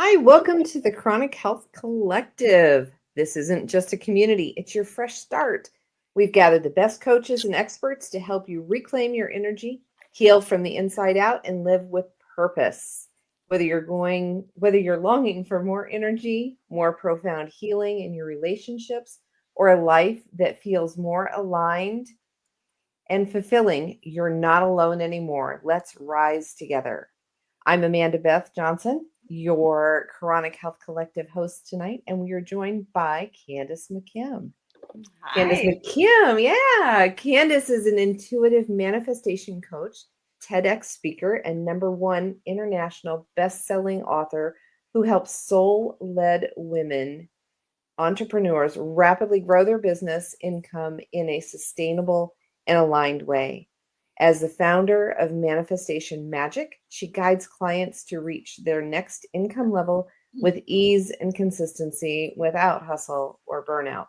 Hi, welcome to the Chronic Health Collective. This isn't just a community, it's your fresh start. We've gathered the best coaches and experts to help you reclaim your energy, heal from the inside out, and live with purpose. Whether you're longing for more energy, more profound healing in your relationships, or a life that feels more aligned and fulfilling, you're not alone anymore. Let's rise together. I'm Amanda Beth Johnson, your Chronic Health Collective host tonight, and we are joined by Candace McKim. Candace Hi. McKim, yeah. Candace is an intuitive manifestation coach, TEDx speaker, and #1 international best-selling author who helps soul-led women entrepreneurs rapidly grow their business income in a sustainable and aligned way. As the founder of Manifestation Magic, she guides clients to reach their next income level with ease and consistency without hustle or burnout.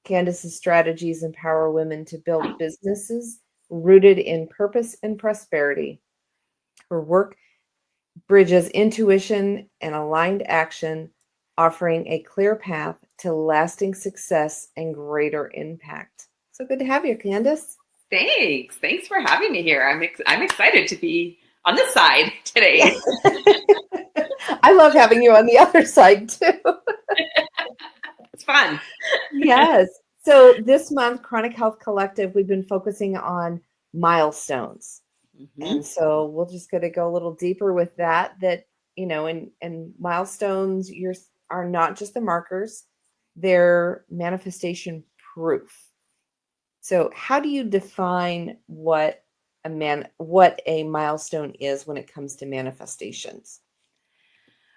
Candace's strategies empower women to build businesses rooted in purpose and prosperity. Her work bridges intuition and aligned action, offering a clear path to lasting success and greater impact. So good to have you, Candace. Thanks. Thanks for having me here. I'm excited to be on this side today. I love having you on the other side too. It's fun. Yes. So this month, Chronic Health Collective, we've been focusing on milestones. And so we're just going to go a little deeper with that, and milestones are not just the markers, they're manifestation proof. So how do you define what a milestone is when it comes to manifestations?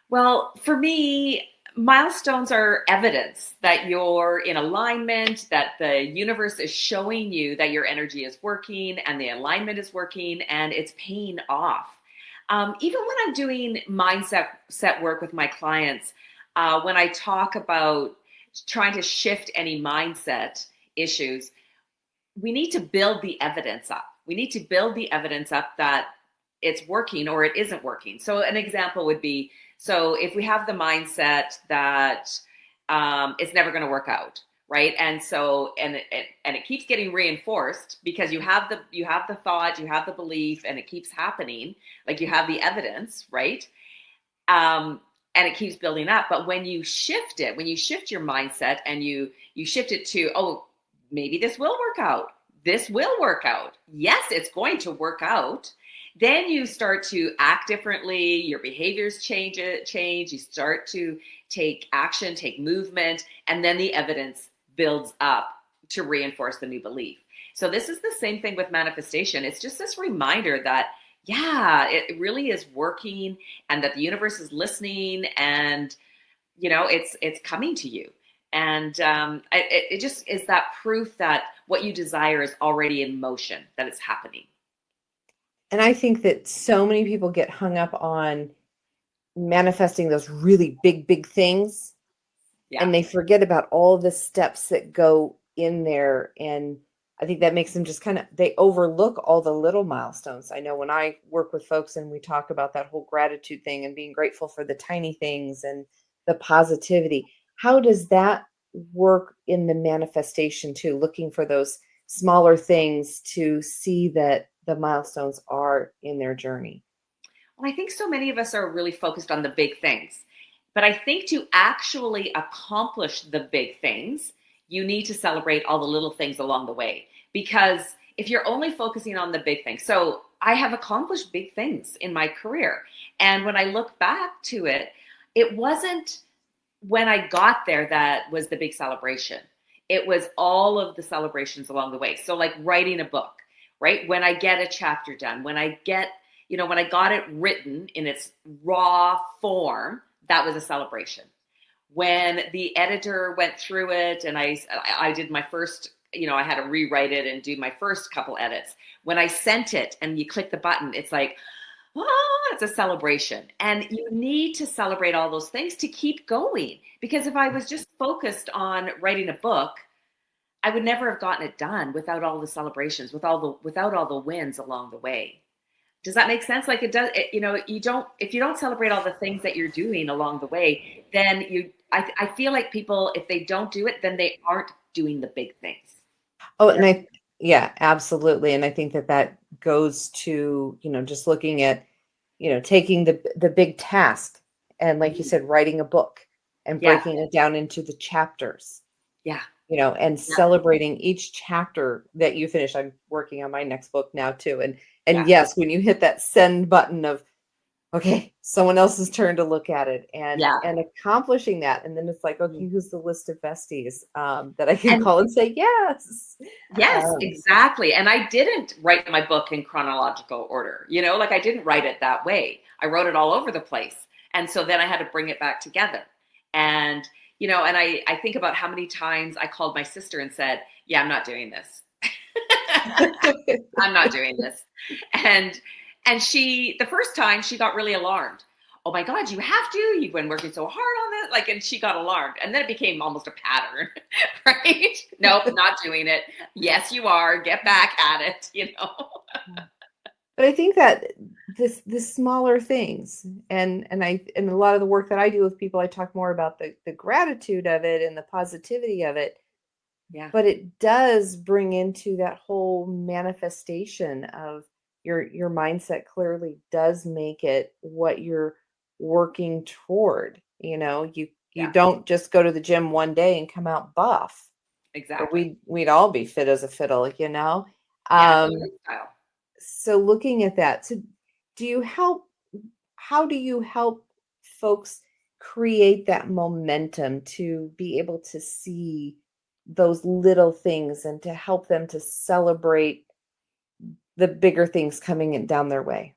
Well, for me, milestones are evidence that you're in alignment, that the universe is showing you that your energy is working and the alignment is working and it's paying off. Even when I'm doing mindset work with my clients, when I talk about trying to shift any mindset issues, we need to build the evidence up. We need to build the evidence up that it's working or it isn't working. So an example would be, so if we have the mindset that it's never going to work out, right? And so, and it keeps getting reinforced because you have the thought, you have the belief, and it keeps happening. Like you have the evidence, right? And it keeps building up. But when you shift it, when you shift your mindset and you shift it to, oh, maybe this will work out. This will work out. Yes, it's going to work out. Then you start to act differently. Your behaviors change. You start to take action, take movement, and then the evidence builds up to reinforce the new belief. So this is the same thing with manifestation. It's just this reminder that, yeah, it really is working and that the universe is listening and, it's coming to you. And it just is that proof that what you desire is already in motion, that it's happening. And I think that so many people get hung up on manifesting those really big things. Yeah. And they forget about all the steps that go in there. And I think that makes them just they overlook all the little milestones. I know when I work with folks and we talk about that whole gratitude thing and being grateful for the tiny things and the positivity, how does that work in the manifestation too? Looking for those smaller things to see that the milestones are in their journey. Well, I think so many of us are really focused on the big things. But I think to actually accomplish the big things, you need to celebrate all the little things along the way. Because if you're only focusing on the big things, so I have accomplished big things in my career. And when I look back to it, it wasn't when I got there that was the big celebration. It was all of the celebrations along the way. So like writing a book, right? When I get a chapter done, when I got it written in its raw form, that was a celebration. When the editor went through it and I did my first, I had to rewrite it and do my first couple edits. When I sent it and you click the button, it's like, it's a celebration. And you need to celebrate all those things to keep going. Because if I was just focused on writing a book, I would never have gotten it done without all the celebrations, without all the wins along the way. Does that make sense? Like it does, you know, if you don't celebrate all the things that you're doing along the way, then I feel like people, if they don't do it, then they aren't doing the big things. Oh, and yeah, absolutely. And I think that that goes to, just looking at, taking the big task and, like you Mhm. said, writing a book and Yeah. breaking it down into the chapters, Yeah. and Yeah. celebrating each chapter that you finish. I'm working on my next book now too. And Yeah. yes, when you hit that send button of, okay, someone else's turn to look at it, and Yeah. accomplishing that, and then it's like, Mhm. okay, who's the list of besties that I can And call and say yes. yes, Um, exactly. And I didn't write my book in chronological order, you know, like I didn't write it that way. I wrote it all over the place. And so then I had to bring it back together. And, you know, and I think about how many times I called my sister and said, yeah, I'm not doing this. I'm not doing this. And the first time she got really alarmed. Oh my God, you have to. You've been working so hard on this. Like, and she got alarmed. And then it became almost a pattern, right? Nope, not doing it. Yes, you are. Get back at it, you know? but I think that the smaller things, and a lot of the work that I do with people, I talk more about the gratitude of it and the positivity of it. Yeah. But it does bring into that whole manifestation of your mindset clearly does make it what you're working toward. You Yeah, don't just go to the gym one day and come out buff, or exactly. we'd all be fit as a fiddle. Yeah, it's a Um, lifestyle. so looking at that, so do you help how do you help folks create that momentum to be able to see those little things and to help them to celebrate the bigger things coming in down their way?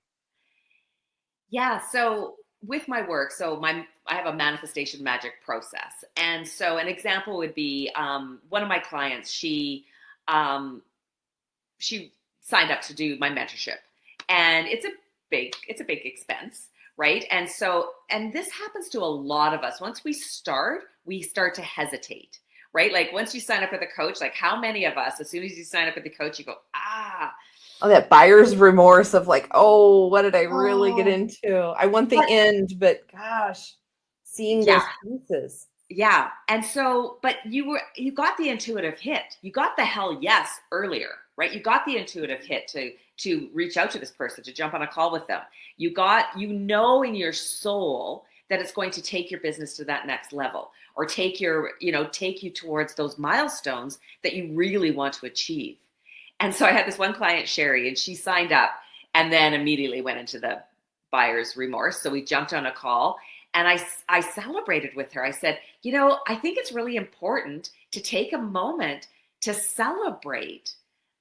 Yeah, so with my work, I have a manifestation magic process, and so an example would be one of my clients. Um, she signed up to do my mentorship, and it's a big expense, right? And this happens to a lot of us. Once we start to hesitate, right? Like once you sign up with a coach, like how many of us, as soon as you sign up with the coach, you go, ah. Oh, that buyer's remorse of like, oh, what did I really get Oh, into? I want the but end, but gosh, seeing yeah, those pieces. yeah. And so, but you got the intuitive hit. You got the hell yes earlier, right? You got the intuitive hit to reach out to this person, to jump on a call with them. You know in your soul that it's going to take your business to that next level, or take you towards those milestones that you really want to achieve. And so I had this one client, Sherry, and she signed up and then immediately went into the buyer's remorse. So we jumped on a call, and I celebrated with her. I said, I think it's really important to take a moment to celebrate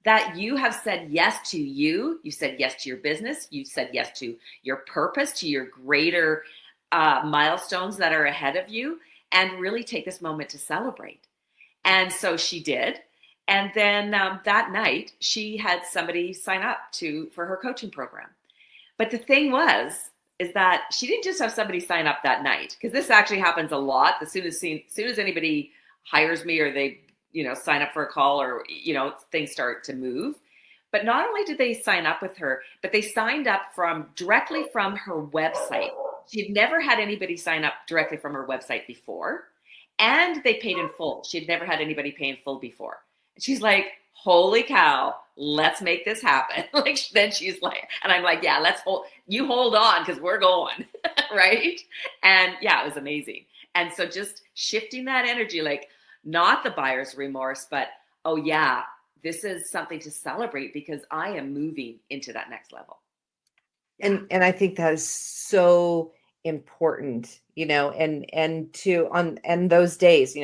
that you have said yes to you. You said yes to your business. You said yes to your purpose, to your greater milestones that are ahead of you, and really take this moment to celebrate. And so she did. And then that night, she had somebody sign up for her coaching program. But the thing is that she didn't just have somebody sign up that night, because this actually happens a lot. As soon as anybody hires me, or they, sign up for a call, or, things start to move. But not only did they sign up with her, but they signed up directly from her website. She'd never had anybody sign up directly from her website before. And they paid in full. She'd never had anybody pay in full before. And she's like, holy cow, let's make this happen. Then she's like, and I'm like, yeah, hold on, because we're going. Right. And yeah, it was amazing. And so just shifting that energy, like not the buyer's remorse, but oh yeah, this is something to celebrate because I am moving into that next level. Yeah. And I think that is so important, and to on and those days,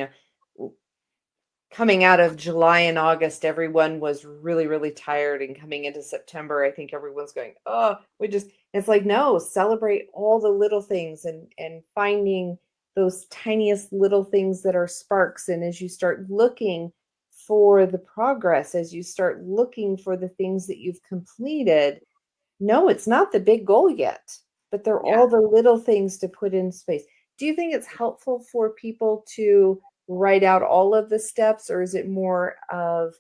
coming out of July and August, everyone was really, really tired. And coming into September, I think everyone's going, oh, it's like, no, celebrate all the little things, and finding those tiniest little things that are sparks. And as you start looking for the progress, as you start looking for the things that you've completed, no, it's not the big goal yet, but they're Yeah. all the little things to put in space. Do you think it's helpful for people to write out all of the steps, or is it more of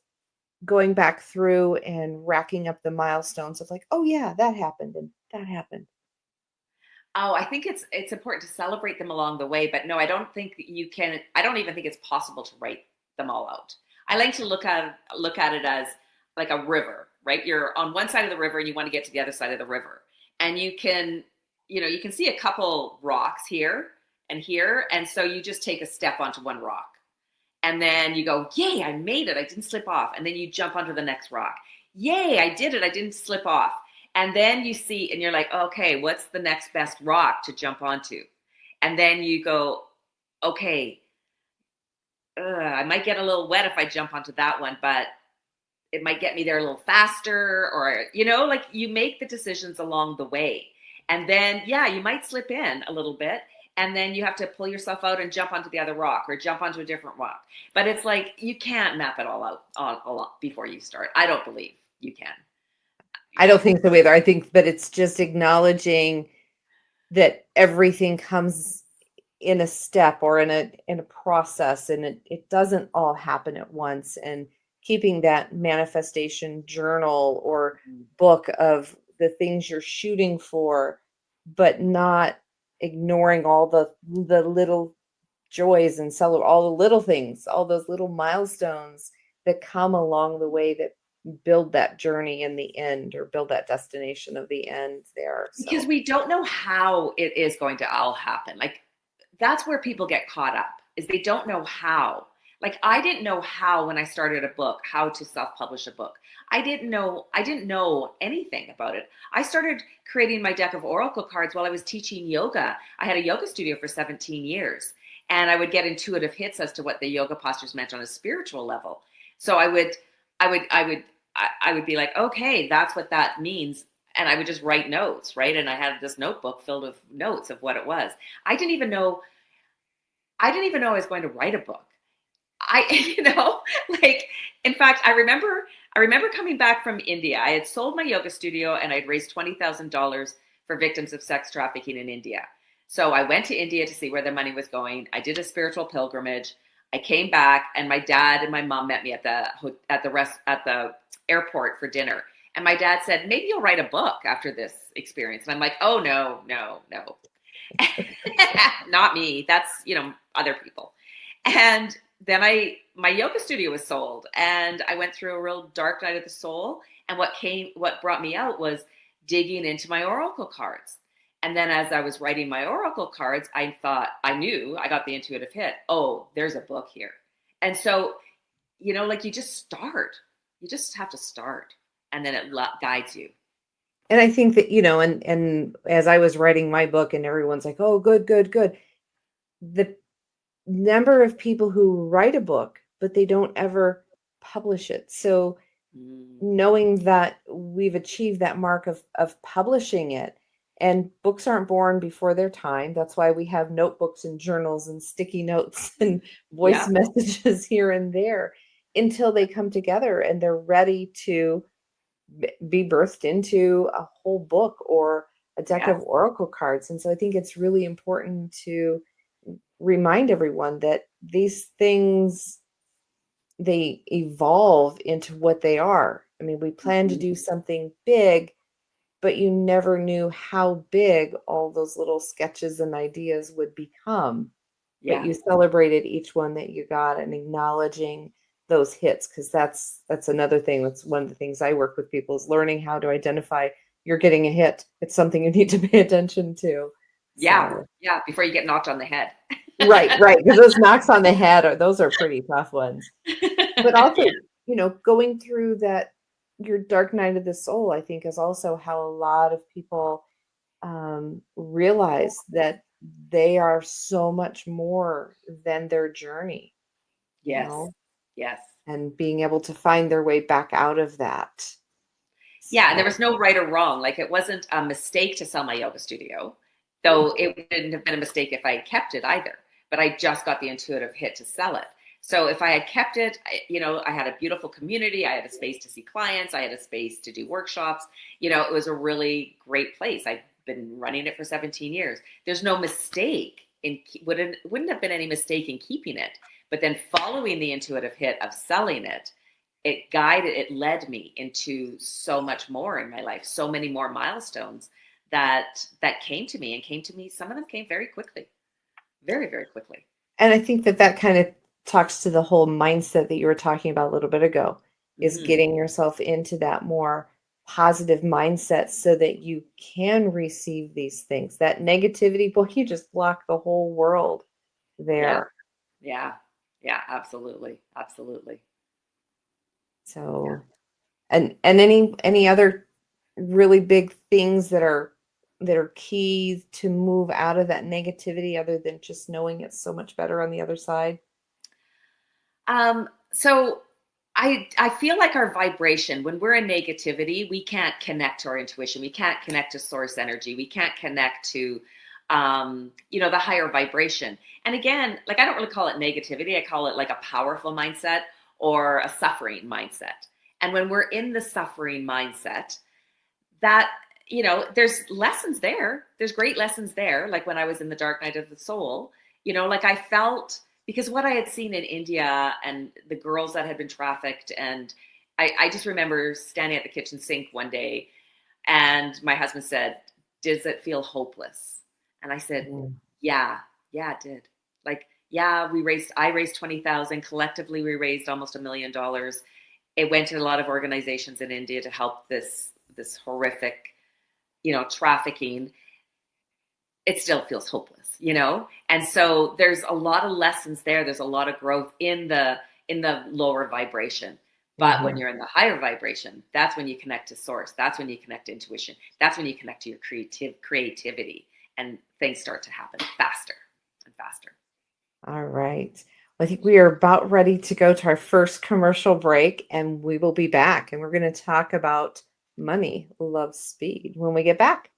going back through and racking up the milestones of like, oh yeah, that happened and that happened. Oh, I think it's important to celebrate them along the way, but no, I don't think that you can. I don't even think it's possible to write them all out. I like to look at it as like a river, right? You're on one side of the river and you want to get to the other side of the river, and you can see a couple rocks here, and so you just take a step onto one rock, and then you go, "Yay, I made it! I didn't slip off." And then you jump onto the next rock. "Yay, I did it! I didn't slip off." And then you see, and you're like, okay, what's the next best rock to jump onto? And then you go, okay, I might get a little wet if I jump onto that one, but it might get me there a little faster, or, like you make the decisions along the way. And then, yeah, you might slip in a little bit, and then you have to pull yourself out and jump onto the other rock or jump onto a different rock. But it's like, you can't map it all out before you start. I don't believe you can. I don't think so either. I think, but it's just acknowledging that everything comes in a step or in a process, and it doesn't all happen at once. And keeping that manifestation journal or book of the things you're shooting for, but not ignoring all the little joys and celebrate all the little things, all those little milestones that come along the way that build that journey in the end, or build that destination of the end there. So. Because we don't know how it is going to all happen. Like, that's where people get caught up, is they don't know how. Like, I didn't know how, when I started a book, how to self-publish a book. I didn't know anything about it. I started creating my deck of oracle cards while I was teaching yoga. I had a yoga studio for 17 years, and I would get intuitive hits as to what the yoga postures meant on a spiritual level. So I would be like, okay, that's what that means. And I would just write notes, right? And I had this notebook filled with notes of what it was. I didn't even know I was going to write a book. In fact, I remember coming back from India. I had sold my yoga studio and I'd raised $20,000 for victims of sex trafficking in India. So I went to India to see where the money was going. I did a spiritual pilgrimage. I came back, and my dad and my mom met me at the airport for dinner. And my dad said, maybe you'll write a book after this experience. And I'm like, oh, no. Not me. That's, other people. And then my yoga studio was sold, and I went through a real dark night of the soul. And what brought me out was digging into my oracle cards. And then as I was writing my oracle cards, I thought, I knew, I got the intuitive hit. Oh, there's a book here. And so, you just start. You just have to start, and then it guides you. And I think that, and as I was writing my book and everyone's like, oh, good. The number of people who write a book, but they don't ever publish it. So knowing that we've achieved that mark of publishing it, and books aren't born before their time. That's why we have notebooks and journals and sticky notes and voice messages here and there until they come together and they're ready to be birthed into a whole book or a deck of oracle cards. And so I think it's really important to remind everyone that these things, they evolve into what they are. I mean, we plan to do something big, but you never knew how big all those little sketches and ideas would become. Yeah. But you celebrated each one that you got and acknowledging those hits, because that's another thing. That's one of the things I work with people, is learning how to identify you're getting a hit. It's something you need to pay attention to. Yeah, yeah, before you get knocked on the head. Right, because those knocks on the head those are pretty tough ones. But also, going through that, your dark night of the soul, I think, is also how a lot of people realize that they are so much more than their journey. Yes. Yes. And being able to find their way back out of that. Yeah. And there was no right or wrong. Like, it wasn't a mistake to sell my yoga studio, though it wouldn't have been a mistake if I had kept it either. But I just got the intuitive hit to sell it. So if I had kept it, I had a beautiful community. I had a space to see clients. I had a space to do workshops. It was a really great place. I've been running it for 17 years. There's no mistake wouldn't have been any mistake in keeping it. But then following the intuitive hit of selling it, it led me into so much more in my life, so many more milestones that came to me. Some of them came very quickly, very, very quickly. And I think that kind of talks to the whole mindset that you were talking about a little bit ago, is getting yourself into that more positive mindset so that you can receive these things. That negativity, boy, you just block the whole world there. Yeah, absolutely. So, and any other really big things that are key to move out of that negativity, other than just knowing it's so much better on the other side? So I feel like our vibration, when we're in negativity, we can't connect to our intuition. We can't connect to source energy. We can't connect to, the higher vibration. And again, like, I don't really call it negativity. I call it like a powerful mindset or a suffering mindset. And when we're in the suffering mindset, that, there's lessons there. There's great lessons there. Like when I was in the dark night of the soul, like I felt, because what I had seen in India and the girls that had been trafficked. And I just remember standing at the kitchen sink one day and my husband said, "Does it feel hopeless?" And I said, yeah, it did. Like, yeah, I raised 20,000. Collectively, we raised almost $1 million. It went to a lot of organizations in India to help this horrific, trafficking. It still feels hopeless, And so there's a lot of lessons there. There's a lot of growth in the lower vibration. But when you're in the higher vibration, that's when you connect to source. That's when you connect to intuition. That's when you connect to your creativity, and things start to happen faster and faster. All right. I think we are about ready to go to our first commercial break, and we will be back. And we're going to talk about money, love, speed when we get back.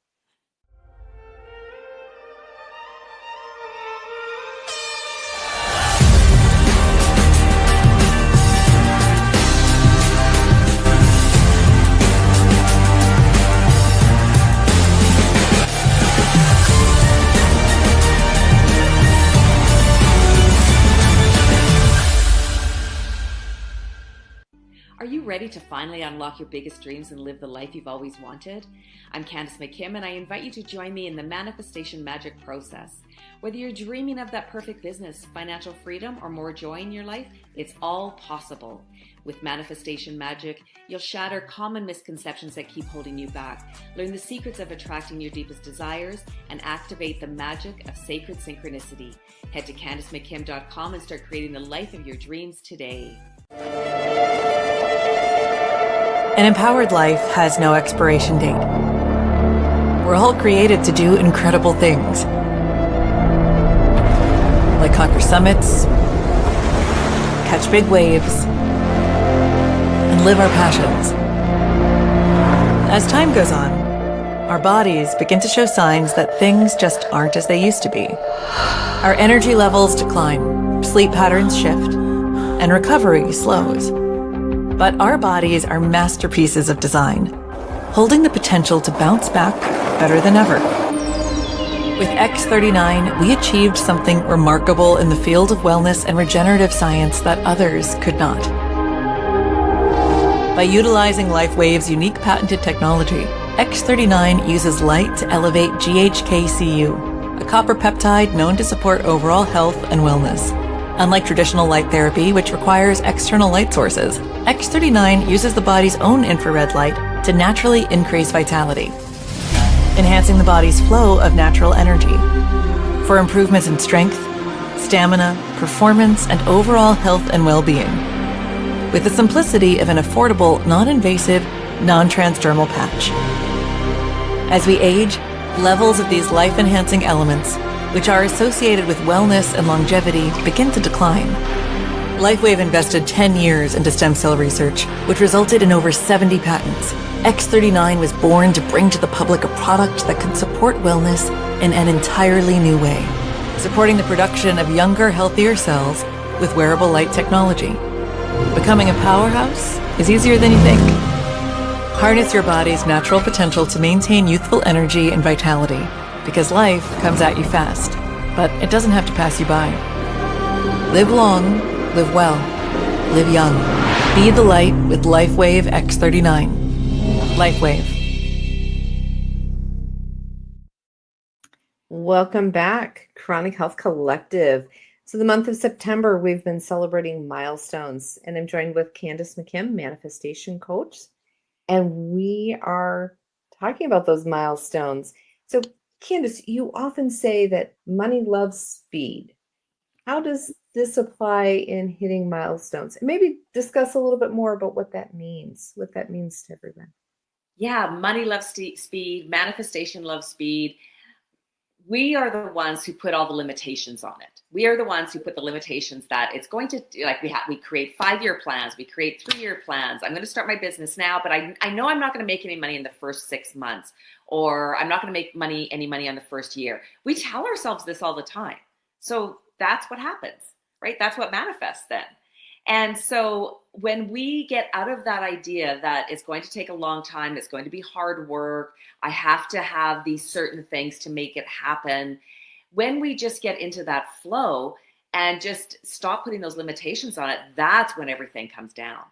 Are you ready to finally unlock your biggest dreams and live the life you've always wanted? I'm Candace McKim, and I invite you to join me in the manifestation magic process. Whether you're dreaming of that perfect business, financial freedom, or more joy in your life, it's all possible. With manifestation magic, you'll shatter common misconceptions that keep holding you back, learn the secrets of attracting your deepest desires, and activate the magic of sacred synchronicity. Head to CandaceMcKim.com and start creating the life of your dreams today. An empowered life has no expiration date. We're all created to do incredible things, like conquer summits, catch big waves, and live our passions. As time goes on, our bodies begin to show signs that things just aren't as they used to be. Our energy levels decline, sleep patterns shift, and recovery slows. But our bodies are masterpieces of design, holding the potential to bounce back better than ever. With X39, we achieved something remarkable in the field of wellness and regenerative science that others could not. By utilizing LifeWave's unique patented technology, X39 uses light to elevate GHKCU, a copper peptide known to support overall health and wellness. Unlike traditional light therapy, which requires external light sources, X39 uses the body's own infrared light to naturally increase vitality, enhancing the body's flow of natural energy. For improvements in strength, stamina, performance, and overall health and well-being, with the simplicity of an affordable, non-invasive, non-transdermal patch. As we age, levels of these life-enhancing elements, which are associated with wellness and longevity, begin to decline. LifeWave invested 10 years into stem cell research, which resulted in over 70 patents. X39 was born to bring to the public a product that could support wellness in an entirely new way, supporting the production of younger, healthier cells with wearable light technology. Becoming a powerhouse is easier than you think. Harness your body's natural potential to maintain youthful energy and vitality, because life comes at you fast, but it doesn't have to pass you by. Live long, live well, live young. Be the light with LifeWave X39. LifeWave. Welcome back, Chronic Health Collective. So the month of September, we've been celebrating milestones, and I'm joined with Candace McKim, manifestation coach, and we are talking about those milestones. So Candace, you often say that money loves speed. How does this apply in hitting milestones? And maybe discuss a little bit more about what that means to everyone. Yeah, money loves speed, manifestation loves speed. We are the ones who put all the limitations on it. We are the ones who put the limitations that it's going to do. Like we create 5-year plans, we create 3-year plans. I'm going to start my business now, but I know I'm not going to make any money in the first 6 months, or I'm not going to make any money on the first year. We tell ourselves this all the time. So that's what happens, right? That's what manifests then. And so when we get out of that idea that it's going to take a long time, it's going to be hard work, I have to have these certain things to make it happen. When we just get into that flow and just stop putting those limitations on it, that's when everything comes down,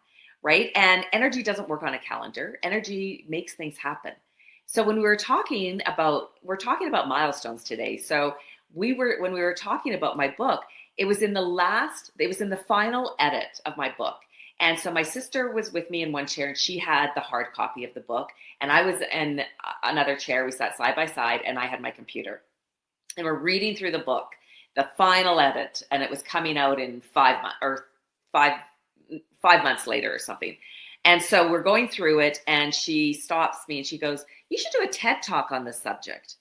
right? And energy doesn't work on a calendar. Energy makes things happen. So when we're talking about milestones today. So when we were talking about my book, it was in the final edit of my book. And so my sister was with me in one chair, and she had the hard copy of the book, and I was in another chair. We sat side by side, and I had my computer, and we're reading through the book, the final edit, and it was coming out in 5 months or five months later or something. And so we're going through it, and she stops me and she goes, "You should do a TED Talk on this subject."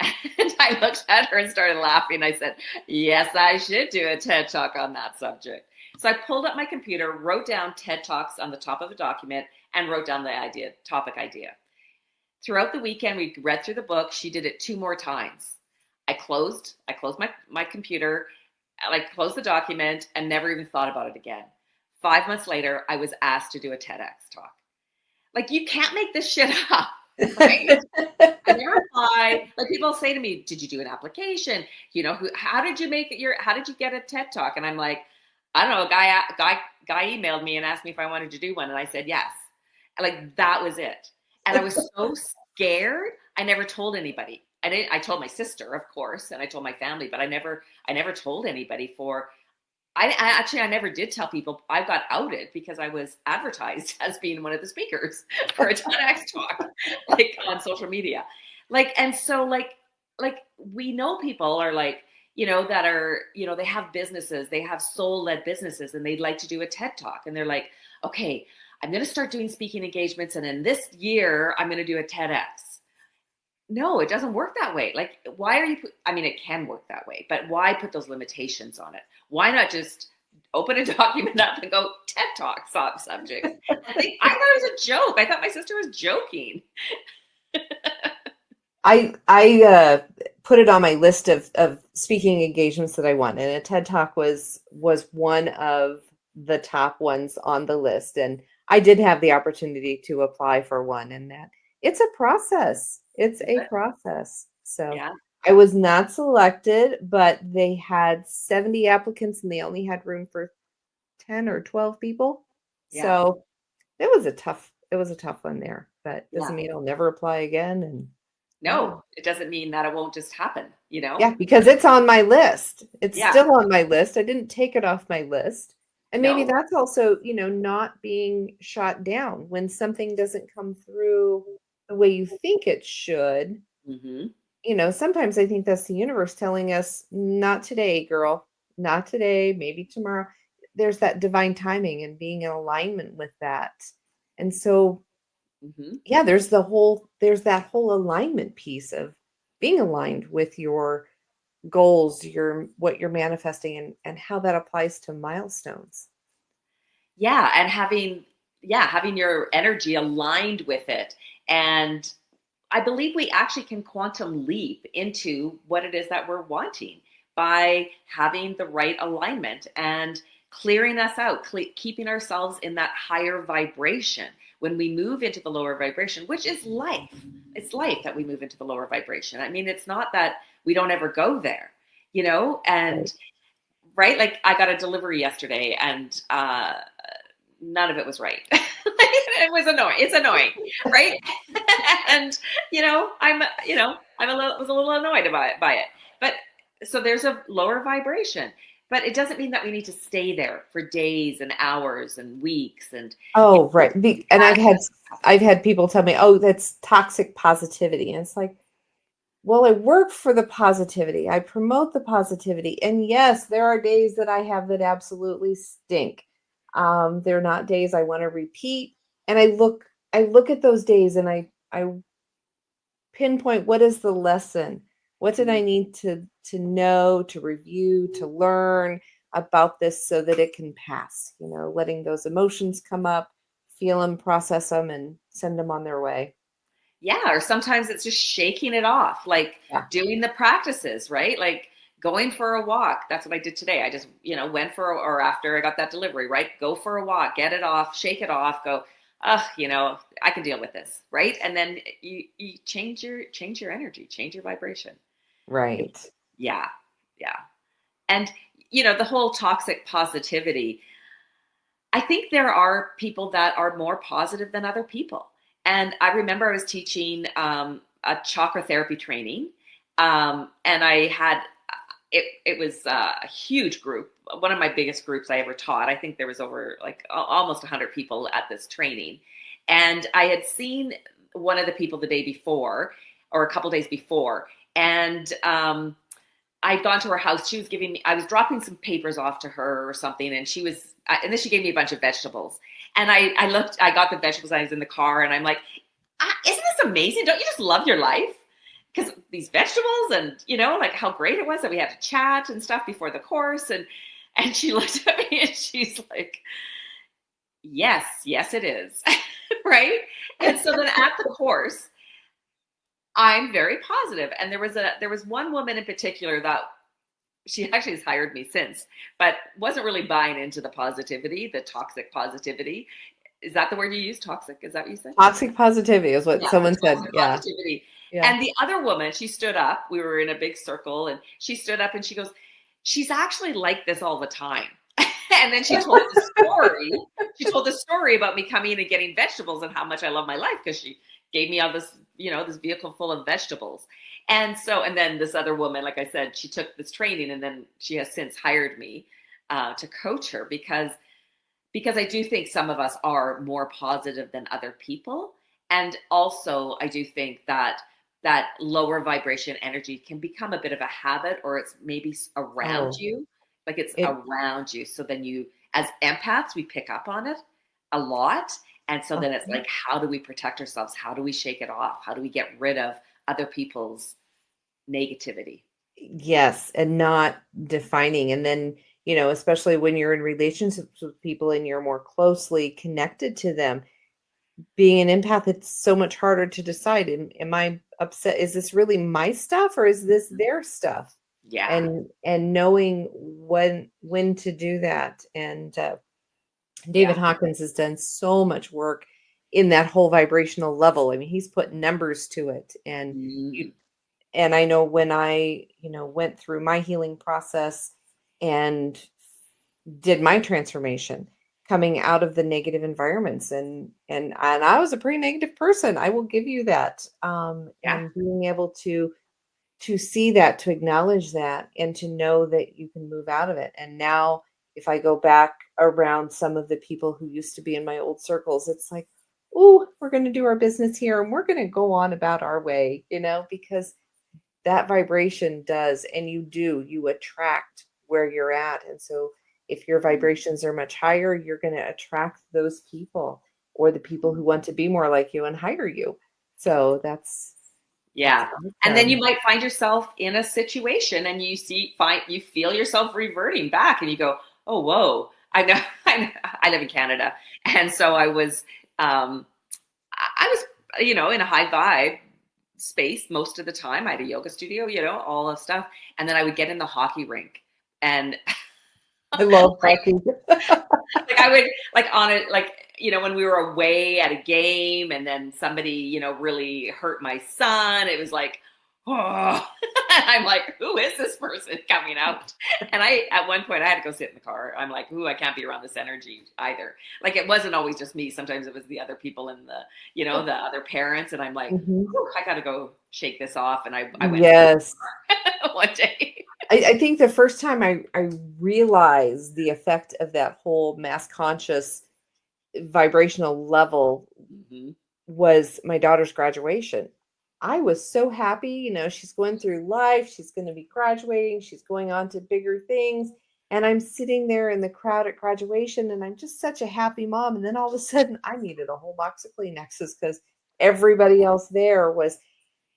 And I looked at her and started laughing. I said, "Yes, I should do a TED Talk on that subject." So I pulled up my computer, wrote down TED Talks on the top of a document, and wrote down the topic idea. Throughout the weekend, we read through the book. She did it 2 more times. I closed my computer, I closed the document, and never even thought about it again. 5 months later, I was asked to do a TEDx talk. Like, you can't make this shit up. Right? I never apply. Like, people say to me, "Did you do an application? How did you get a TED Talk?" And I'm like, I don't know. A guy emailed me and asked me if I wanted to do one, and I said yes. And like, that was it. And I was so scared. I never told anybody. I told my sister, of course, and I told my family, but I never told anybody. I never did tell people. I got outed because I was advertised as being one of the speakers for a TEDx talk, like on social media. And so we know people are that are, they have businesses, they have soul-led businesses, and they'd like to do a TED Talk. And they're like, "Okay, I'm going to start doing speaking engagements, and in this year, I'm going to do a TEDx." No, it doesn't work that way. Why are you, it can work that way, but why put those limitations on it? Why not just open a document up and go TED Talk subject? I thought it was a joke. I thought my sister was joking. I put it on my list of speaking engagements that I want, and a TED Talk was one of the top ones on the list. And I did have the opportunity to apply for one, and that it's a process. It's a process. So yeah. I was not selected, but they had 70 applicants, and they only had room for 10 or 12 people. Yeah. So it was a tough one there, but doesn't mean I'll never apply again. And no, it doesn't mean that it won't just happen, Yeah, because it's on my list. It's still on my list. I didn't take it off my list. And maybe that's also, not being shot down when something doesn't come through the way you think it should. Mm-hmm. Sometimes I think that's the universe telling us, "Not today, girl. Not today, maybe tomorrow." There's that divine timing and being in alignment with that. And so there's that whole alignment piece of being aligned with your goals, what you're manifesting, and how that applies to milestones. Yeah. And having your energy aligned with it. And I believe we actually can quantum leap into what it is that we're wanting by having the right alignment and clearing us out, keeping ourselves in that higher vibration. When we move into the lower vibration, which is life, it's life that we move into the lower vibration. It's not that we don't ever go there, and right. Like, I got a delivery yesterday, and none of it was right. It was annoying. It's annoying, right? And was a little annoyed by it. But so there's a lower vibration, but it doesn't mean that we need to stay there for days and hours and weeks. And Oh, right. And I've had people tell me, "Oh, that's toxic positivity." And it's like, well, I work for the positivity. I promote the positivity. And yes, there are days that I have that absolutely stink. They're not days I want to repeat. And I look at those days and I pinpoint, what is the lesson? What did I need to know, to review, to learn about this so that it can pass? Letting those emotions come up, feel them, process them, and send them on their way. Yeah, or sometimes it's just shaking it off, like doing the practices, right? Like going for a walk. That's what I did today. I just, went or after I got that delivery, right? Go for a walk, get it off, shake it off, go, I can deal with this, right? And then you change your energy, change your vibration. Right. Yeah. And, the whole toxic positivity, I think there are people that are more positive than other people. And I remember I was teaching a chakra therapy training, and I had, it was a huge group, one of my biggest groups I ever taught. I think there was over almost 100 people at this training. And I had seen one of the people the day before, or a couple days before, and I'd gone to her house. She was I was dropping some papers off to her or something, and and then she gave me a bunch of vegetables. And I got the vegetables. I was in the car, and I'm like, isn't this amazing? Don't you just love your life? Because these vegetables, and how great it was that we had to chat and stuff before the course. And she looked at me and she's like, yes, it is. Right. And so then at the course, I'm very positive. And there was one woman in particular that she actually has hired me since, but wasn't really buying into the positivity, the toxic positivity. Is that the word you use? Toxic? Is that what you said? Toxic positivity is what someone said. Yeah. Positivity. Yeah. And the other woman, she stood up. We were in a big circle, and she stood up and she goes, she's actually like this all the time. And then she told the story. She told the story about me coming in and getting vegetables and how much I love my life, because she gave me all this, this vehicle full of vegetables. And then this other woman, like I said, she took this training, and then she has since hired me to coach her because I do think some of us are more positive than other people. And also I do think that lower vibration energy can become a bit of a habit, or it's maybe around you, like it's around you. So then as empaths, we pick up on it a lot. And so then it's like, how do we protect ourselves? How do we shake it off? How do we get rid of other people's negativity? Yes. And not defining. And then, especially when you're in relationships with people and you're more closely connected to them, being an empath, it's so much harder to decide. Am I upset? Is this really my stuff, or is this their stuff? Yeah. And knowing when to do that. And David Hawkins has done so much work in that whole vibrational level. I mean, he's put numbers to it. And and I know when I, went through my healing process and did my transformation, coming out of the negative environments, and I was a pretty negative person, I will give you that. And being able to see that, to acknowledge that, and to know that you can move out of it. And now if I go back around some of the people who used to be in my old circles, it's like, oh, we're going to do our business here and we're going to go on about our way, because that vibration does, and you attract where you're at. And so if your vibrations are much higher, you're going to attract those people, or the people who want to be more like you and hire you. So that's awesome. And then you might find yourself in a situation and you feel yourself reverting back, and you go, oh, whoa, I know, I live in Canada. And so I was, in a high vibe space most of the time. I had a yoga studio, all that stuff. And then I would get in the hockey rink, and I love hockey. I would when we were away at a game, and then somebody, really hurt my son. It was like, oh. I'm like, who is this person coming out? And at one point I had to go sit in the car. I'm like, ooh, I can't be around this energy either. Like, it wasn't always just me. Sometimes it was the other people in the, the other parents. And I'm like, I got to go shake this off. And I went Yes. one day. I think the first time I realized the effect of that whole mass conscious vibrational level was my daughter's graduation. I was so happy, she's going through life, she's going to be graduating, she's going on to bigger things. And I'm sitting there in the crowd at graduation, and I'm just such a happy mom. And then all of a sudden I needed a whole box of Kleenexes because everybody else there was,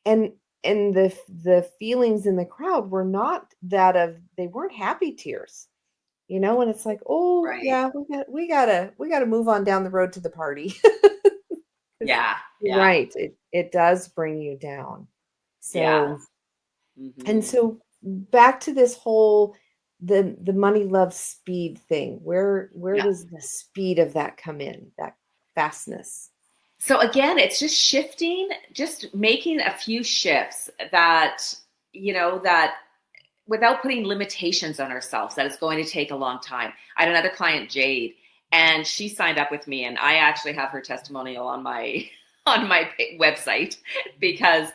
and the feelings in the crowd were not that of, they weren't happy tears, and it's like, oh, Right. yeah, we gotta move on down the road to the party. Yeah. Right. It does bring you down. So, yeah. And so back to this whole, the money, love, speed thing, where does the speed of that come in, that fastness? So again, it's just shifting, just making a few shifts that, that without putting limitations on ourselves, that it's going to take a long time. I had another client, Jade, and she signed up with me, and I actually have her testimonial on my website, because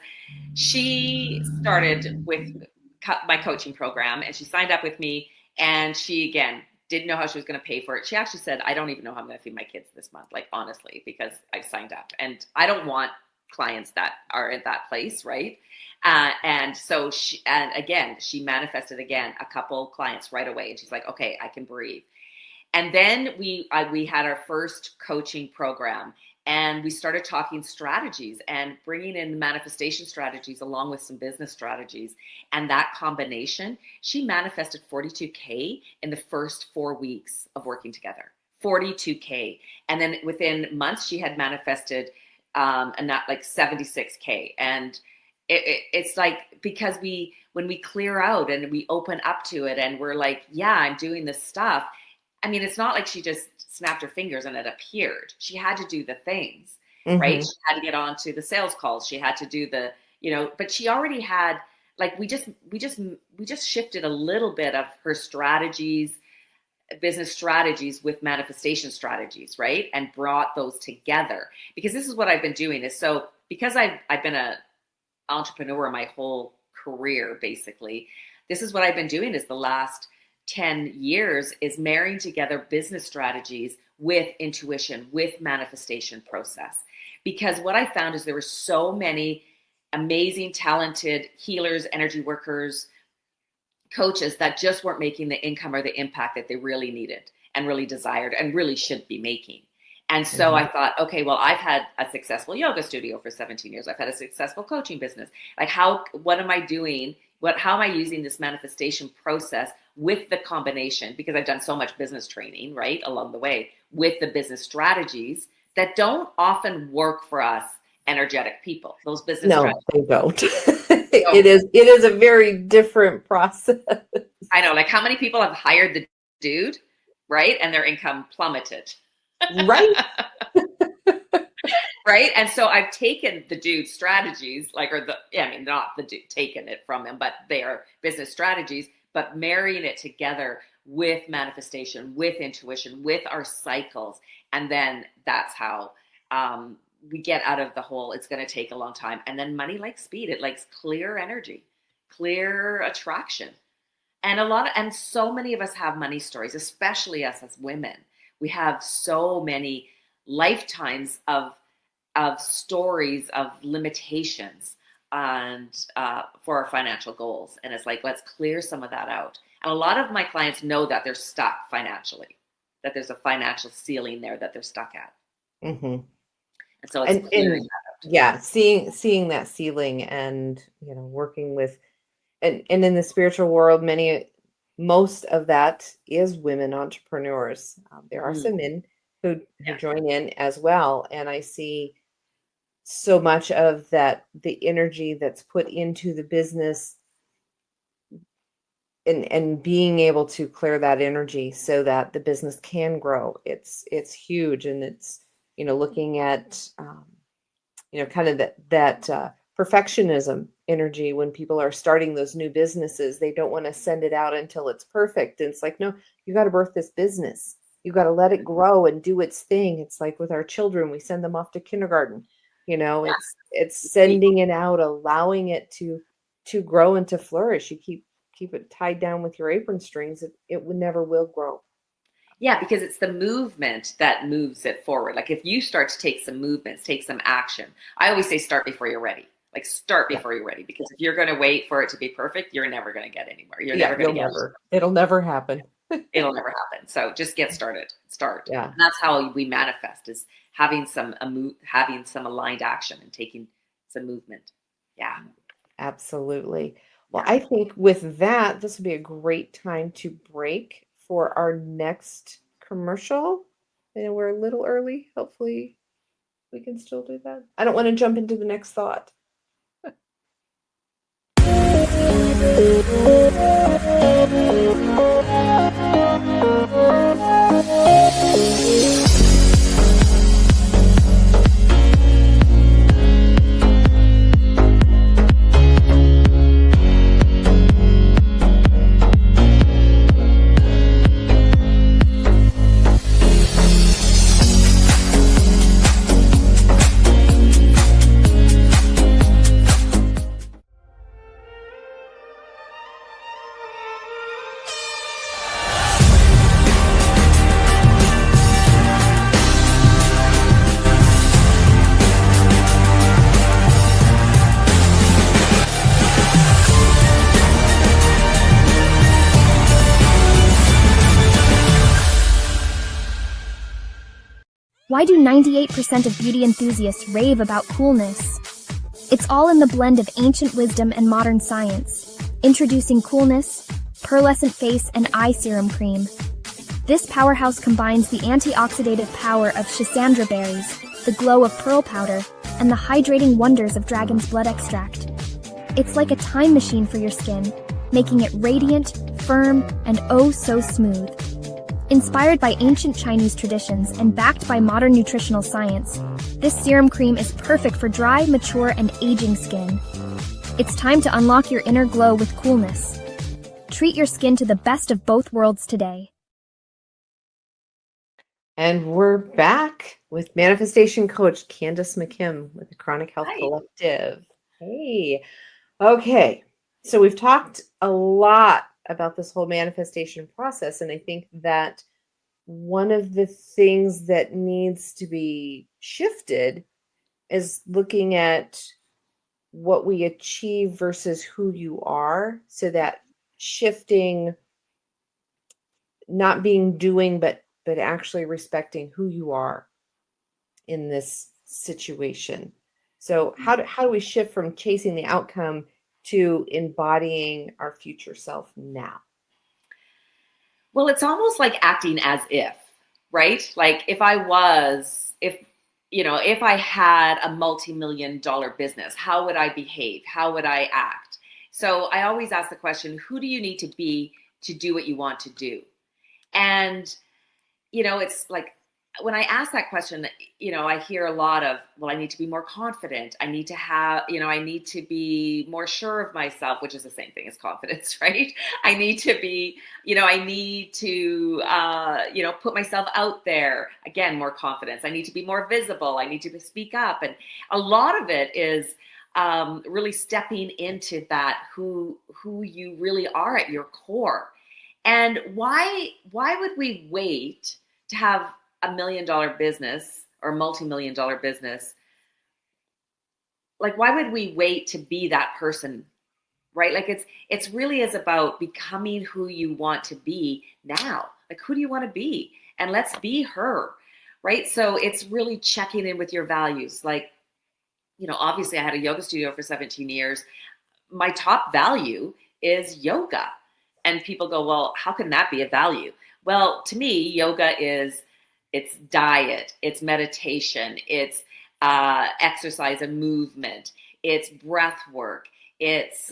she started with my coaching program, and she signed up with me, and she, again, didn't know how she was going to pay for it. She actually said, I don't even know how I'm going to feed my kids this month, like, honestly, because I've signed up, and I don't want clients that are in that place, right? And so she manifested again a couple clients right away, and she's like, okay, I can breathe. And then we had our first coaching program, and we started talking strategies and bringing in manifestation strategies along with some business strategies. And that combination, she manifested 42K in the first 4 weeks of working together, 42K. And then within months, she had manifested like 76K. And it's like, because when we clear out and we open up to it and we're like, yeah, I'm doing this stuff. I mean, it's not like she just snapped her fingers and it appeared. She had to do the things, right? She had to get onto the sales calls. She had to do the, but she already had, like, we just shifted a little bit of her strategies, business strategies with manifestation strategies, right? And brought those together, because this is what I've been doing is, so because I've been an entrepreneur my whole career, basically, this is what I've been doing is the last 10 years is marrying together business strategies with intuition, with manifestation process. Because what I found is there were so many amazing, talented healers, energy workers, coaches that just weren't making the income or the impact that they really needed and really desired and really should be making. And so I thought, okay, well, I've had a successful yoga studio for 17 years. I've had a successful coaching business. Like, what am I doing? How am I using this manifestation process with the combination? Because I've done so much business training, right, along the way, with the business strategies that don't often work for us energetic people. Those business strategies. They don't. It is a very different process. I know, like, how many people have hired the dude, right, and their income plummeted? Right. Right. And so I've taken the dude's strategies, not the dude, taken it from him, but they are business strategies, but marrying it together with manifestation, with intuition, with our cycles. And then that's how we get out of the hole. It's going to take a long time. And then money likes speed. It likes clear energy, clear attraction. And so many of us have money stories, especially us as women. We have so many lifetimes of stories of limitations and for our financial goals. And it's like, let's clear some of that out. And a lot of my clients know that they're stuck financially, that there's a financial ceiling there that they're stuck at. Mm-hmm. And so it's clearing that out. Yeah, seeing that ceiling and, working with, and in the spiritual world, most of that is women entrepreneurs. There are some men who join in as well. And I see so much of that, the energy that's put into the business and being able to clear that energy so that the business can grow. It's huge. And it's, looking at, kind of that perfectionism energy when people are starting those new businesses. They don't want to send it out until it's perfect. And it's like, no, you got to birth this business. You got to let it grow and do its thing. It's like with our children, we send them off to kindergarten. Yeah. It's sending it out, allowing it to grow and to flourish. You keep it tied down with your apron strings, it would never will grow. Yeah, because it's the movement that moves it forward. Like if you start to take some movements, take some action. I always say start before you're ready. Like start before you're ready, because if you're going to wait for it to be perfect, you're never going to get anywhere. You're never going to get it. It'll never happen. It'll never happen. So just get started. Start. Yeah. And that's how we manifest, is having some aligned action and taking some movement. Yeah. Absolutely. Well, I think with that, this would be a great time to break for our next commercial. And we're a little early. Hopefully we can still do that. I don't want to jump into the next thought. Why do 98% of beauty enthusiasts rave about coolness? It's all in the blend of ancient wisdom and modern science. Introducing Coolness, Pearlescent Face and Eye Serum Cream. This powerhouse combines the antioxidative power of schisandra berries, the glow of pearl powder, and the hydrating wonders of dragon's blood extract. It's like a time machine for your skin, making it radiant, firm, and oh so smooth. Inspired by ancient Chinese traditions and backed by modern nutritional science, this serum cream is perfect for dry, mature, and aging skin. It's time to unlock your inner glow with Coolness. Treat your skin to the best of both worlds today. And we're back with manifestation coach Candace McKim with the Chronic Health Hi. Collective. Hey. Okay. So we've talked a lot about this whole manifestation process. And I think that one of the things that needs to be shifted is looking at what we achieve versus who you are. So that shifting, not being doing, but actually respecting who you are in this situation. So how do we shift from chasing the outcome to embodying our future self now? Well, it's almost like acting as if, right? Like if I had a multi-million-dollar business, how would I behave? How would I act? So I always ask the question, who do you need to be to do what you want to do? And, it's like, when I ask that question, I hear a lot of, well, I need to be more confident. I need to have, I need to be more sure of myself, which is the same thing as confidence, right? I need to be, I need to, put myself out there. Again, more confidence. I need to be more visible. I need to speak up. And a lot of it is really stepping into that, who you really are at your core. And why would we wait to have $1 million business or multi-million-dollar business? Like, why would we wait to be that person, right? Like it's really is about becoming who you want to be now. Like, who do you want to be? And let's be her, right? So it's really checking in with your values. Like, obviously I had a yoga studio for 17 years. My top value is yoga. And people go, well, how can that be a value? Well, to me, yoga is, it's diet, it's meditation, it's exercise and movement, it's breath work, it's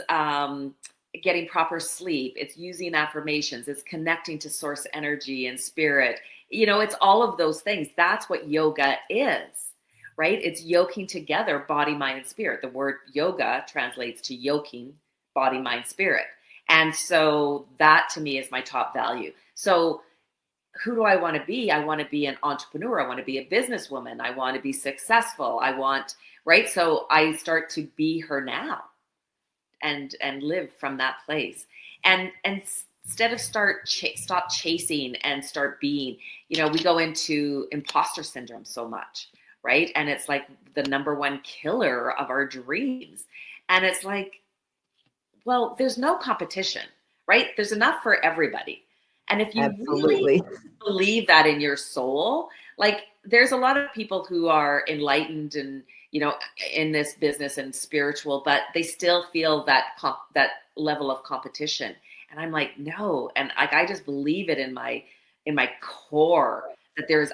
getting proper sleep, it's using affirmations, it's connecting to source energy and spirit. It's all of those things. That's what yoga is, right? It's yoking together body, mind, and spirit. The word yoga translates to yoking body, mind, spirit. And so that to me is my top value. So who do I want to be? I want to be an entrepreneur. I want to be a businesswoman. I want to be successful. I want, right? So I start to be her now and live from that place. And instead of stop chasing and start being, we go into imposter syndrome so much, right? And it's like the number one killer of our dreams. And it's like, well, there's no competition, right? There's enough for everybody. And if you Absolutely. really believe that in your soul, like there's a lot of people who are enlightened and, in this business and spiritual, but they still feel that level of competition. And I'm like, no. And like, I just believe it in my core that there is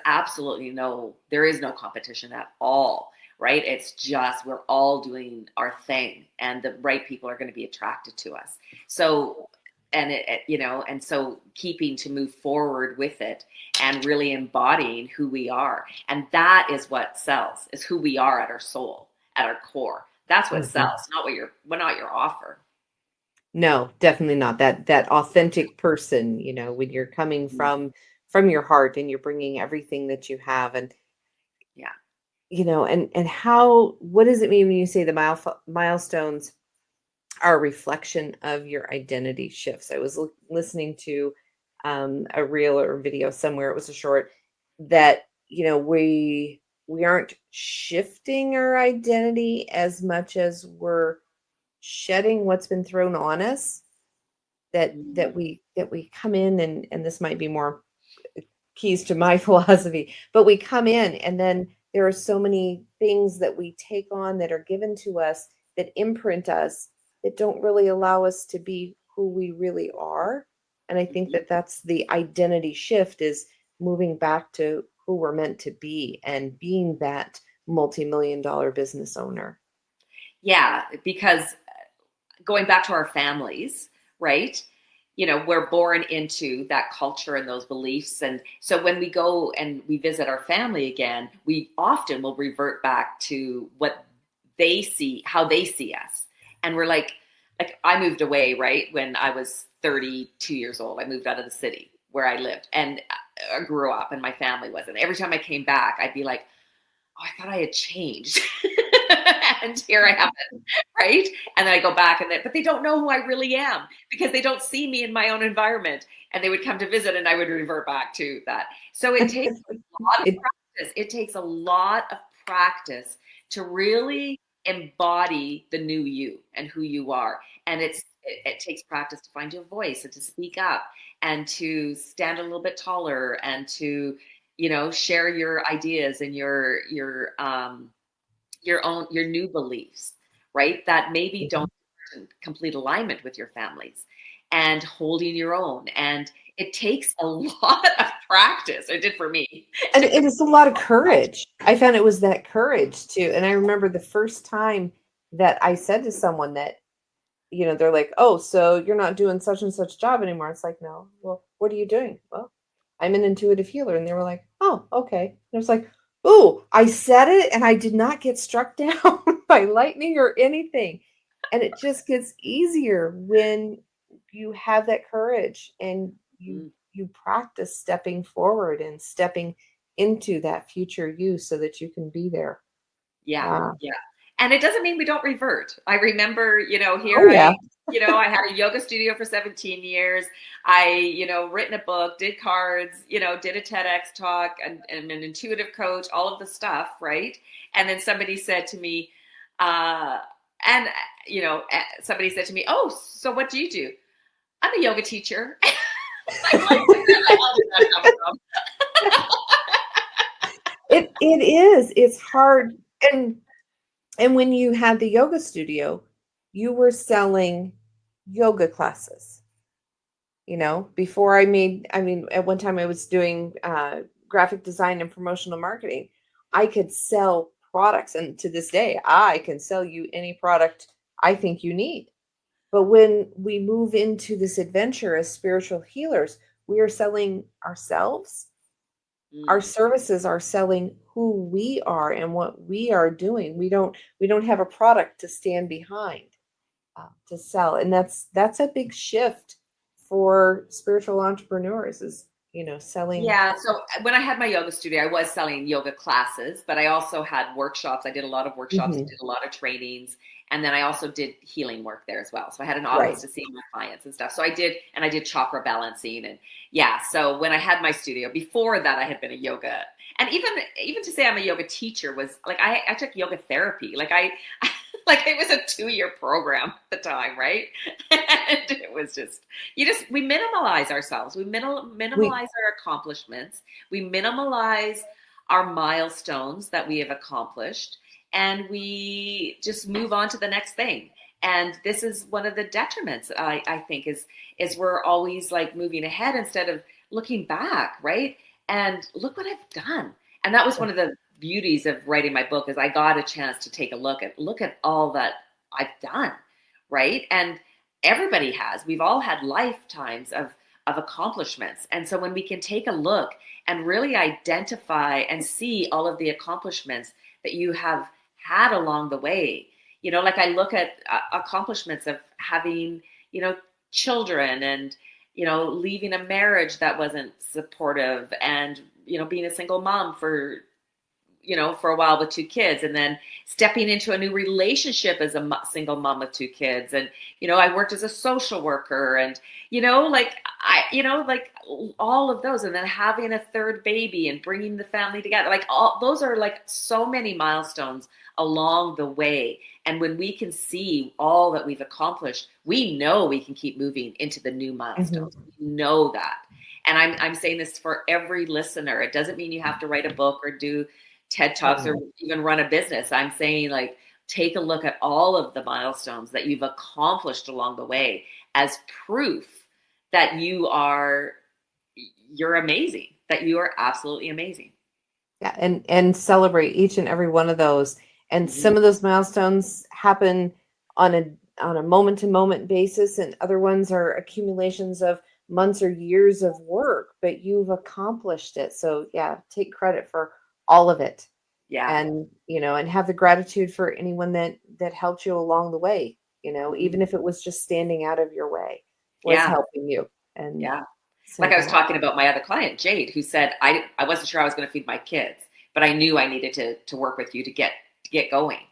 no competition at all. Right? It's just, we're all doing our thing and the right people are going to be attracted to us. So, and so keeping to move forward with it and really embodying who we are. And that is what sells, is who we are at our soul, at our core. That's what sells, not your offer. No, definitely not. That authentic person, when you're coming from your heart and you're bringing everything that you have. And and what does it mean when you say the milestones are a reflection of your identity shifts? I was listening to a reel or video somewhere, it was a short, that we aren't shifting our identity as much as we're shedding what's been thrown on us, that we come in, and this might be more keys to my philosophy, but we come in and then there are so many things that we take on that are given to us that imprint us, that don't really allow us to be who we really are. And I think that that's the identity shift, is moving back to who we're meant to be and being that multi-million-dollar business owner. Yeah, because going back to our families, right? We're born into that culture and those beliefs. And so when we go and we visit our family again, we often will revert back to what they see, how they see us. And we're like I moved away, right? When I was 32 years old, I moved out of the city where I lived and I grew up and my family was. And every time I came back, I'd be like, oh, I thought I had changed. And here I am, right? And then I go back but they don't know who I really am because they don't see me in my own environment. And they would come to visit and I would revert back to that. So it takes a lot of practice. It takes a lot of practice to really embody the new you and who you are. And it takes practice to find your voice and to speak up and to stand a little bit taller and to, share your ideas and your new beliefs, right? That maybe don't in complete alignment with your families, and holding your own. And it takes a lot of practice. It did for me. And it was a lot of courage. I found it was that courage too. And I remember the first time that I said to someone that, they're like, oh, so you're not doing such and such job anymore. It's like, no. Well, what are you doing? Well, I'm an intuitive healer. And they were like, oh, okay. And it was like, oh, I said it and I did not get struck down by lightning or anything. And it just gets easier when you have that courage and you practice stepping forward and stepping into that future you so that you can be there. Yeah. And it doesn't mean we don't revert. I remember, I had a yoga studio for 17 years. I, written a book, did cards, did a TEDx talk and an intuitive coach, all of the stuff. Right. And then somebody said to me, oh, so what do you do? I'm a yoga teacher. It is. It's hard. And when you had the yoga studio, you were selling yoga classes. Before at one time I was doing graphic design and promotional marketing. I could sell products, and to this day, I can sell you any product I think you need. But when we move into this adventure as spiritual healers, we are selling ourselves, Our Mm. services are selling who we are and what we are doing. We don't have a product to stand behind, to sell. And that's a big shift for spiritual entrepreneurs, is, selling. Yeah, so when I had my yoga studio, I was selling yoga classes, but I also had workshops. I did a lot of workshops, Mhm. did a lot of trainings, and then I also did healing work there as well. So I had an Right. office to see my clients and stuff. So I did chakra balancing, and yeah. So when I had my studio, before that, I had been a yoga, and even to say I'm a yoga teacher was like I took yoga therapy. Like I like it was a 2-year program at the time, right? And it was just we minimalize ourselves. We We minimalize our accomplishments. We minimalize our milestones that we have accomplished, and we just move on to the next thing. And this is one of the detriments, I think, is we're always like moving ahead instead of looking back, right? And look what I've done. And that was one of the beauties of writing my book, is I got a chance to take a look at all that I've done, right? And everybody has. We've all had lifetimes of accomplishments. And so when we can take a look and really identify and see all of the accomplishments that you have had along the way, like I look at accomplishments of having, children, and, leaving a marriage that wasn't supportive, and, being a single mom for a while with 2 kids, and then stepping into a new relationship as a single mom with 2 kids. And, I worked as a social worker, and, like all of those, and then having a 3rd baby and bringing the family together, like all those are like so many milestones along the way. And when we can see all that we've accomplished, we know we can keep moving into the new milestones. Mhm. We know that. And I'm saying this for every listener. It doesn't mean you have to write a book or do TED Talks or even run a business. I'm saying, like, take a look at all of the milestones that you've accomplished along the way as proof that you're amazing, that you are absolutely amazing. Yeah, and celebrate each and every one of those. And Mhm. some of those milestones happen on a moment to moment basis, and other ones are accumulations of months or years of work, but you've accomplished it. So yeah, take credit for all of it. Yeah. And and have the gratitude for anyone that helped you along the way, Mhm. even if it was just standing out of your way, was Yeah. helping you. And Yeah. so Like I was that, talking about my other client, Jade, who said, I wasn't sure I was going to feed my kids, but I knew I needed to work with you to get going.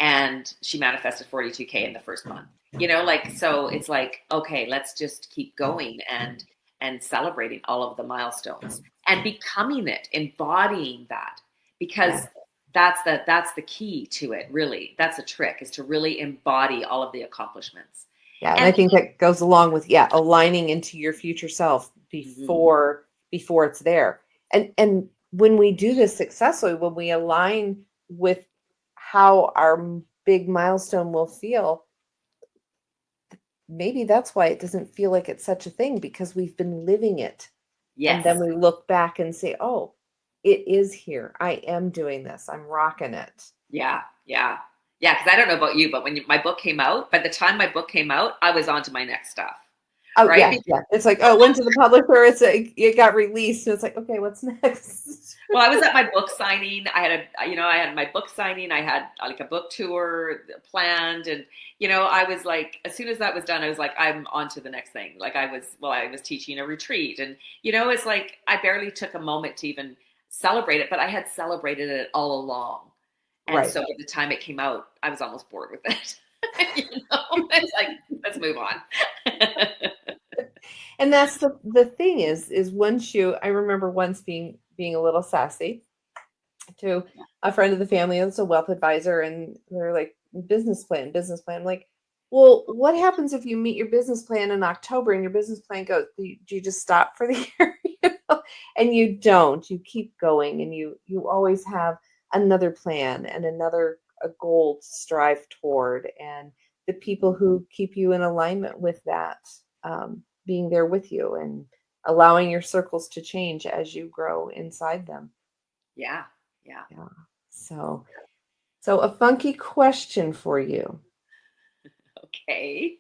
And she manifested 42K in the first month. Like, so it's like, okay, let's just keep going and celebrating all of the milestones and becoming it, embodying that, because yeah. that's the key to it, really. That's a trick, is to really embody all of the accomplishments. Yeah, and I And think that goes along with, yeah, aligning into your future self Mhm. before it's there. And when we do this successfully, when we align with how our big milestone will feel, maybe that's why it doesn't feel like it's such a thing, because we've been living it. And then Yes. we look back and say, "Oh, it is here. I am doing this. I'm rocking it." Yeah, yeah, yeah. Because I don't know about you, but when my book came out, by the time my book came out, I was on to my next stuff, Oh, right? yeah, yeah. It's like, oh, it went to the publisher. It's like it got released, and it's like, okay, what's next? Well, I was at my book signing. I had my book signing. I had like a book tour planned, and I was like, as soon as that was done, I was like, I'm on to the next thing. Like I was teaching a retreat, and it's like I barely took a moment to even celebrate it, but I had celebrated it all along. And Right. so by the time it came out, I was almost bored with it. It's like, let's move on. And that's the thing is once I remember once being a little sassy to a friend of the family that's a wealth advisor, and they're like, business plan. I'm like, well, what happens if you meet your business plan in October and your business plan goes, do you just stop for the year? And you don't. You keep going, and you always have another plan and another a goal to strive toward, and the people who keep you in alignment with that, being there with you and allowing your circles to change as you grow inside them. Yeah, yeah. Yeah. So a funky question for you. Okay.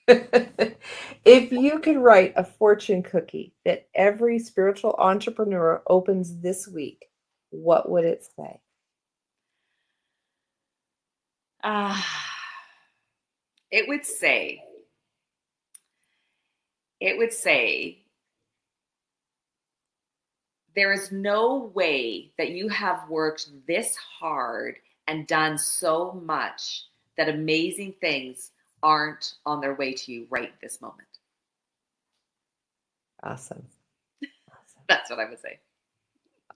If you could write a fortune cookie that every spiritual entrepreneur opens this week, what would it say? Ah, it would say, it would say, there is no way that you have worked this hard and done so much that amazing things aren't on their way to you right this moment. Awesome. Awesome. That's what I would say.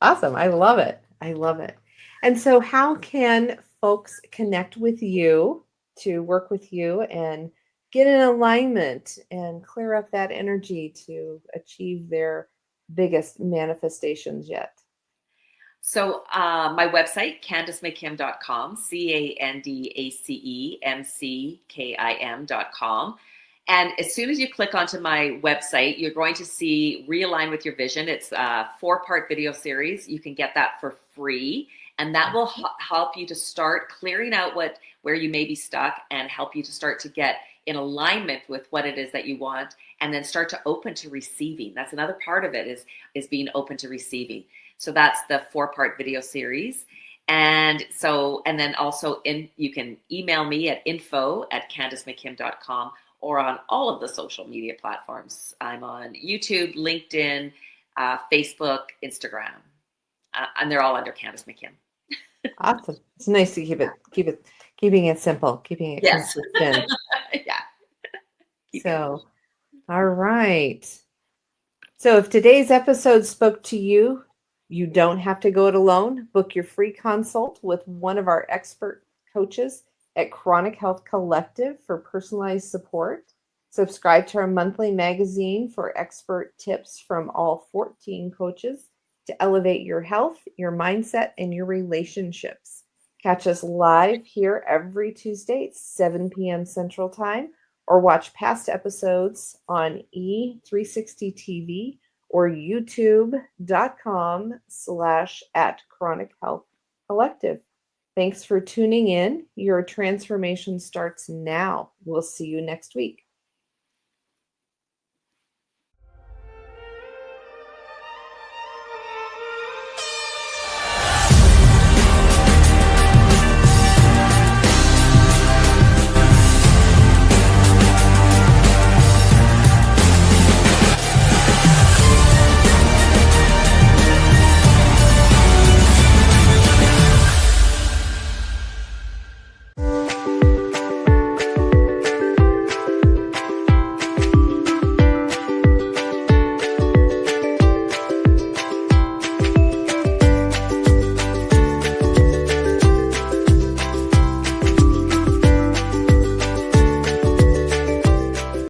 Awesome. I love it. I love it. And so how can folks connect with you to work with you and get in alignment and clear up that energy to achieve their biggest manifestations yet? So my website, CandaceMcKim.com, CandaceMckim.com. And as soon as you click onto my website, you're going to see Realign with Your Vision. It's a 4-part video series. You can get that for free. And that will help you to start clearing out where you may be stuck and help you to start to get in alignment with what it is that you want, and then start to open to receiving. That's another part of it is being open to receiving. So that's the 4-part video series. And then also you can email me at info@CandaceMcKim.com or on all of the social media platforms. I'm on YouTube, LinkedIn, Facebook, Instagram, and they're all under Candace McKim. Awesome. It's nice to keeping it simple, keeping it consistent. Yeah. So, all right. So if today's episode spoke to you, you don't have to go it alone. Book your free consult with one of our expert coaches at Chronic Health Collective for personalized support. Subscribe to our monthly magazine for expert tips from all 14 coaches to elevate your health, your mindset, and your relationships. Catch us live here every Tuesday at 7 p.m. Central Time, or watch past episodes on E360 TV or youtube.com/@Chronic Health Collective. Thanks for tuning in. Your transformation starts now. We'll see you next week.